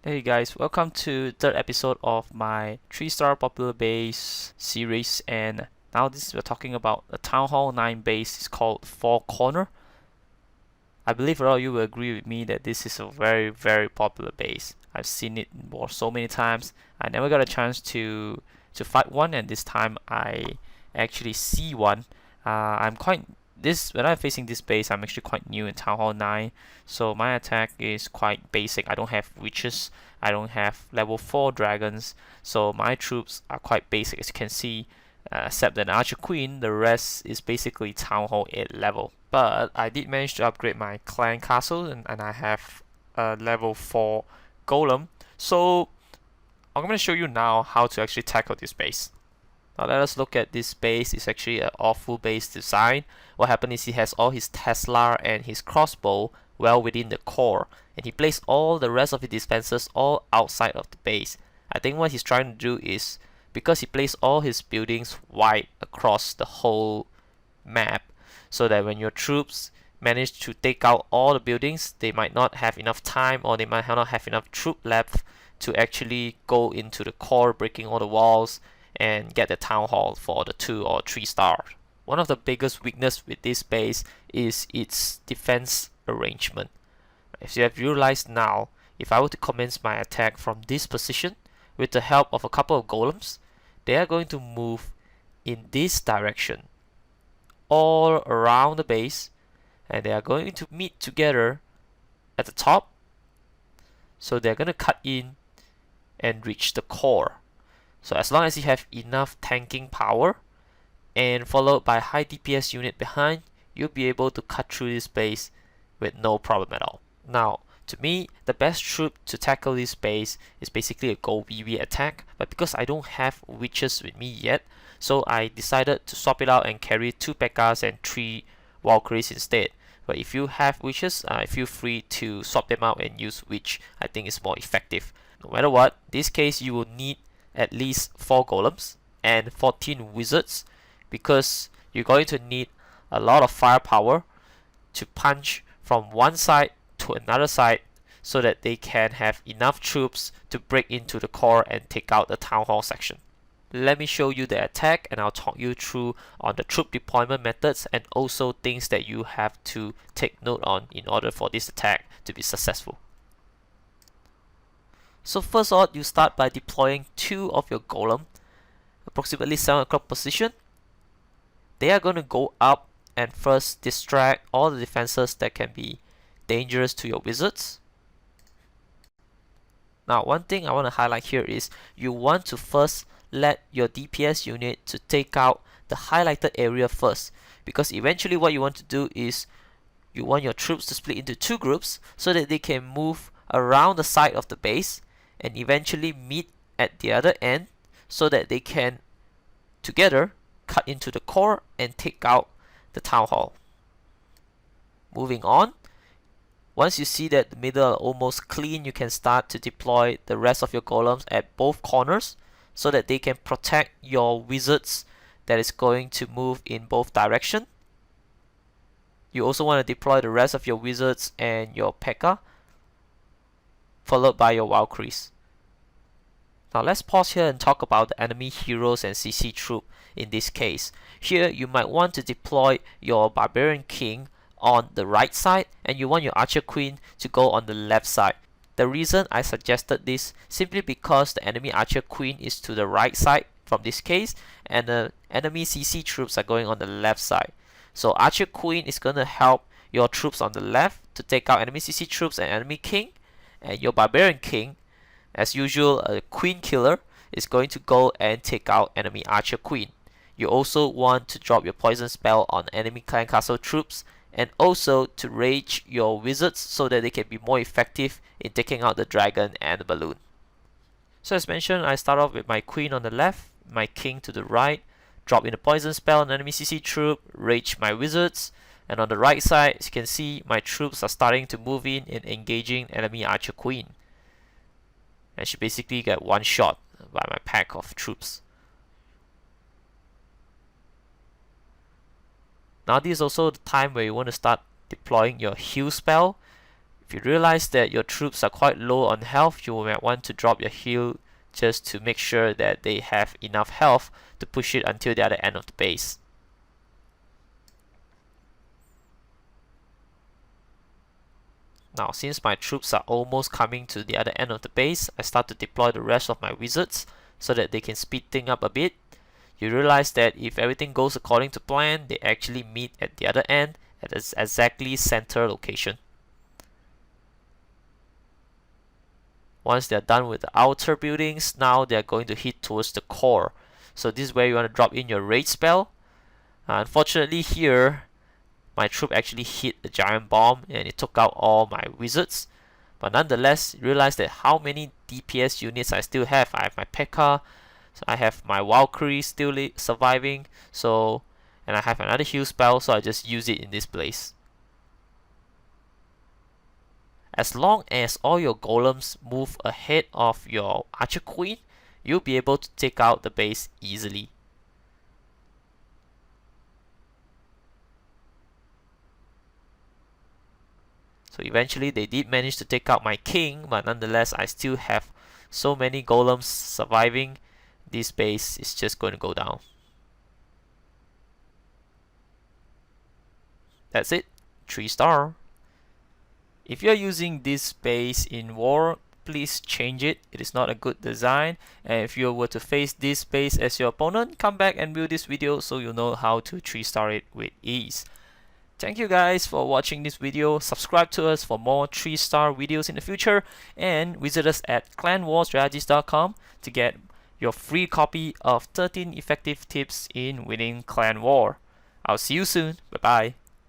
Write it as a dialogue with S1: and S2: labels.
S1: Hey guys, welcome to third episode of my 3-star popular base series, and now we're talking about a Town Hall 9 base. It's called Four Corner. I believe a lot of you will agree with me that this is a very popular base. I've seen it so many times. I never got a chance to fight one, and this time I actually see one. When I'm facing this base, I'm actually quite new in Town Hall 9, so my attack is quite basic. I don't have witches, I don't have level 4 dragons, so my troops are quite basic, as you can see, except an Archer Queen. The rest is basically Town Hall 8 level. But I did manage to upgrade my clan castle, and I have a level 4 golem, so I'm going to show you now how to actually tackle this base. Now let us look at this base. It's actually an awful base design. What happened is he has all his Tesla and his crossbow well within the core, and he placed all the rest of his defenses all outside of the base. I think what he's trying to do is, because he placed all his buildings wide across the whole map, so that when your troops manage to take out all the buildings, they might not have enough time, or they might not have enough troop left to actually go into the core, breaking all the walls and get the town hall for the 2 or 3 stars. One of the biggest weakness with this base is its defense arrangement. As you have realized now, if I were to commence my attack from this position with the help of a couple of golems, they are going to move in this direction all around the base, and they are going to meet together at the top, so they're going to cut in and reach the core. So as long as you have enough tanking power and followed by high DPS unit behind, you'll be able to cut through this base with no problem at all. Now, to me, the best troop to tackle this base is basically a GoWiPe attack, but because I don't have witches with me yet, so I decided to swap it out and carry 2 P.E.K.K.A.s and 3 Valkyries instead. But if you have witches, feel free to swap them out and use witch. I think it's more effective. No matter what, in this case you will need at least 4 golems and 14 wizards, because you're going to need a lot of firepower to punch from one side to another side, so that they can have enough troops to break into the core and take out the town hall section. Let me show you the attack, and I'll talk you through on the troop deployment methods and also things that you have to take note on in order for this attack to be successful. So first off, you start by deploying 2 of your golem, approximately 7 o'clock position. They are going to go up and first distract all the defenses that can be dangerous to your wizards. Now, one thing I want to highlight here is you want to first let your DPS unit to take out the highlighted area first, because eventually what you want to do is you want your troops to split into 2 groups so that they can move around the side of the base and eventually meet at the other end, so that they can together cut into the core and take out the town hall. Moving on, once you see that the middle are almost clean, you can start to deploy the rest of your golems at both corners so that they can protect your wizards that is going to move in both directions. You also want to deploy the rest of your wizards and your P.E.K.K.A, followed by your Valkyries. Now let's pause here and talk about the enemy heroes and CC troop in this case. Here you might want to deploy your Barbarian King on the right side, and you want your Archer Queen to go on the left side. The reason I suggested this simply because the enemy Archer Queen is to the right side from this case, and the enemy CC troops are going on the left side. So Archer Queen is going to help your troops on the left to take out enemy CC troops and enemy King, and your Barbarian King, as usual a Queen Killer, is going to go and take out enemy Archer Queen. You also want to drop your poison spell on enemy clan castle troops, and also to rage your wizards so that they can be more effective in taking out the dragon and the balloon. So as mentioned, I start off with my queen on the left, my king to the right, drop in a poison spell on enemy CC troop, rage my wizards, and on the right side, as you can see, my troops are starting to move in and engaging enemy Archer Queen. And she basically get one shot by my pack of troops. Now this is also the time where you want to start deploying your heal spell. If you realize that your troops are quite low on health, you might want to drop your heal just to make sure that they have enough health to push it until the other end of the base. Now, since my troops are almost coming to the other end of the base, I start to deploy the rest of my wizards so that they can speed things up a bit. You realize that if everything goes according to plan, they actually meet at the other end at its exactly center location. Once they're done with the outer buildings, now they're going to hit towards the core. So this is where you want to drop in your raid spell. Unfortunately here, my troop actually hit the giant bomb and it took out all my wizards. But nonetheless, realize that how many DPS units I still have. I have my P.E.K.K.A, so I have my Valkyrie still surviving, and I have another heal spell, so I just use it in this place. As long as all your golems move ahead of your archer queen, you'll be able to take out the base easily. So eventually they did manage to take out my king, but nonetheless I still have so many golems surviving. This base is just going to go down. That's it, 3-star. If you're using this base in war, please change it. It is not a good design. And if you were to face this base as your opponent, come back and view this video so you'll know how to 3-star it with ease. Thank you guys for watching this video. Subscribe to us for more 3-star videos in the future, and visit us at clanwarstrategies.com to get your free copy of 13 effective tips in winning clan war. I'll see you soon. Bye bye.